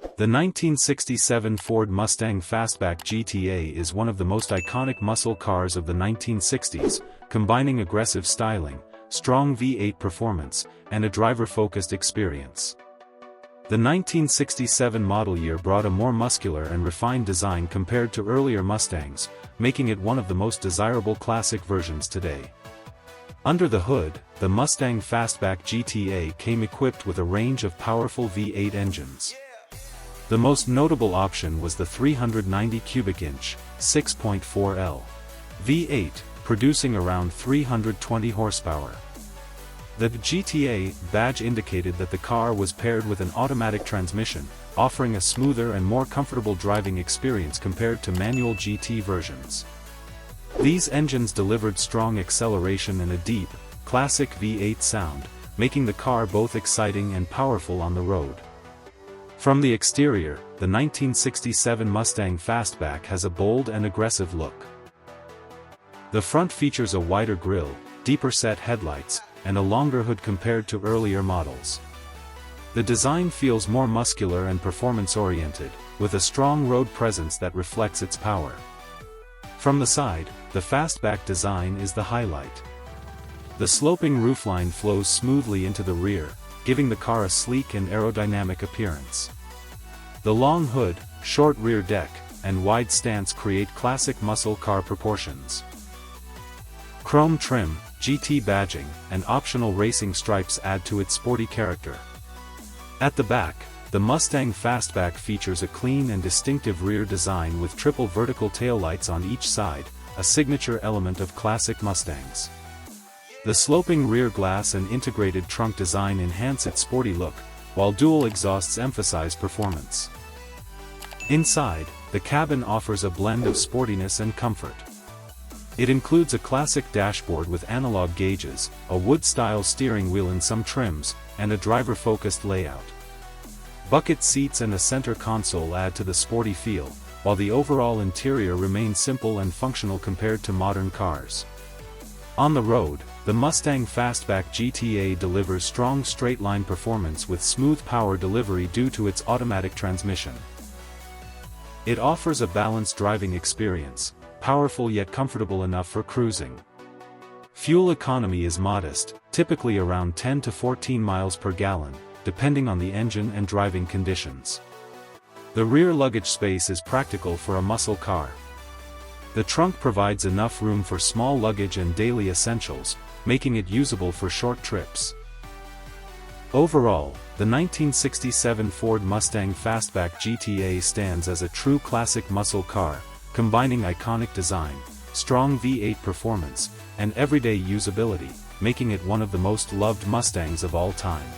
The 1967 Ford Mustang Fastback GTA is one of the most iconic muscle cars of the 1960s, combining aggressive styling, strong V8 performance, and a driver-focused experience. The 1967 model year brought a more muscular and refined design compared to earlier Mustangs, making it one of the most desirable classic versions today. Under the hood, the Mustang Fastback GTA came equipped with a range of powerful V8 engines. The most notable option was the 390 cubic inch, 6.4L V8, producing around 320 horsepower. The GTA badge indicated that the car was paired with an automatic transmission, offering a smoother and more comfortable driving experience compared to manual GT versions. These engines delivered strong acceleration and a deep, classic V8 sound, making the car both exciting and powerful on the road. From the exterior, the 1967 Mustang Fastback has a bold and aggressive look. The front features a wider grille, deeper set headlights, and a longer hood compared to earlier models. The design feels more muscular and performance-oriented, with a strong road presence that reflects its power. From the side, the Fastback design is the highlight. The sloping roofline flows smoothly into the rear, giving the car a sleek and aerodynamic appearance. The long hood, short rear deck, and wide stance create classic muscle car proportions. Chrome trim, GT badging, and optional racing stripes add to its sporty character. At the back, the Mustang Fastback features a clean and distinctive rear design with triple vertical taillights on each side, a signature element of classic Mustangs. The sloping rear glass and integrated trunk design enhance its sporty look, while dual exhausts emphasize performance. Inside, the cabin offers a blend of sportiness and comfort. It includes a classic dashboard with analog gauges, a wood-style steering wheel in some trims, and a driver-focused layout. Bucket seats and a center console add to the sporty feel, while the overall interior remains simple and functional compared to modern cars. On the road, the Mustang Fastback GTA delivers strong straight-line performance with smooth power delivery due to its automatic transmission. It offers a balanced driving experience, powerful yet comfortable enough for cruising. Fuel economy is modest, typically around 10 to 14 miles per gallon, depending on the engine and driving conditions. The rear luggage space is practical for a muscle car. The trunk provides enough room for small luggage and daily essentials, making it usable for short trips. Overall, the 1967 Ford Mustang Fastback GTA stands as a true classic muscle car, combining iconic design, strong V8 performance, and everyday usability, making it one of the most loved Mustangs of all time.